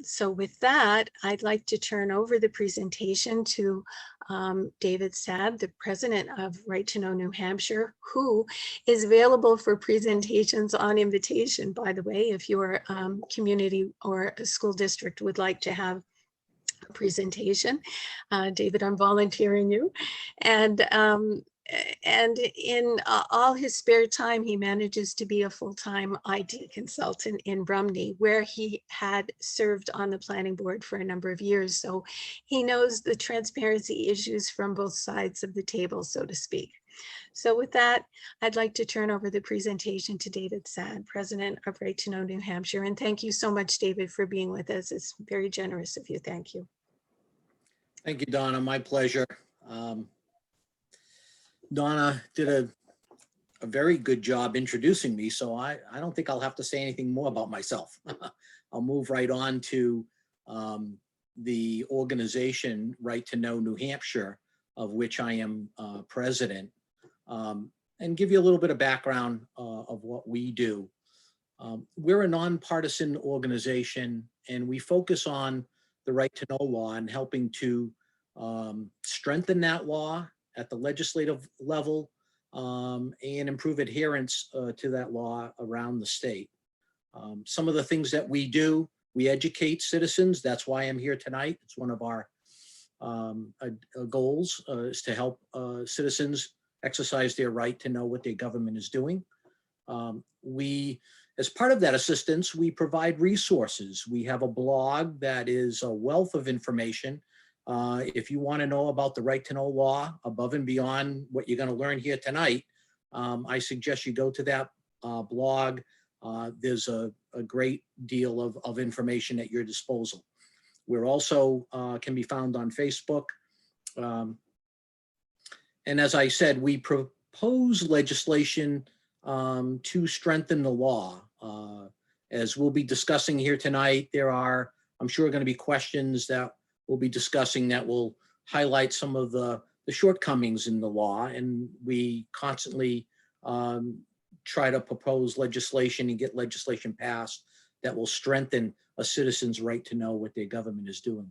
So with that, I'd like to turn over the presentation to David Saad, the president of Right to Know New Hampshire, who is available for presentations on invitation, by the way, if your community or a school district would like to have a presentation. David, I'm volunteering you. And in all his spare time, he manages to be a full-time IT consultant in Brumney, where he had served on the planning board for a number of years. So he knows the transparency issues from both sides of the table, so to speak. So with that, I'd like to turn over the presentation to David Saad, president of Right to Know New Hampshire. And thank you so much, David, for being with us. It's very generous of you. Thank you. Thank you, Donna. My pleasure. Donna did a very good job introducing me, so I don't think I'll have to say anything more about myself. I'll move right on to the organization Right to Know New Hampshire, of which I am president, and give you a little bit of background of what we do. We're a nonpartisan organization, and we focus on the Right to Know law and helping to strengthen that law at the legislative level and improve adherence to that law around the state. Some of the things that we do, we educate citizens. That's why I'm here tonight. It's one of our goals is to help citizens exercise their right to know what their government is doing. As part of that assistance, we provide resources. We have a blog that is a wealth of information. If you want to know about the Right to Know law above and beyond what you're going to learn here tonight, I suggest you go to that blog. There's a great deal of information at your disposal. We're also can be found on Facebook. And as I said, we propose legislation to strengthen the law. As we'll be discussing here tonight, there are, I'm sure, going to be questions that we'll be discussing that will highlight some of the shortcomings in the law. And we constantly try to propose legislation and get legislation passed that will strengthen a citizen's right to know what their government is doing.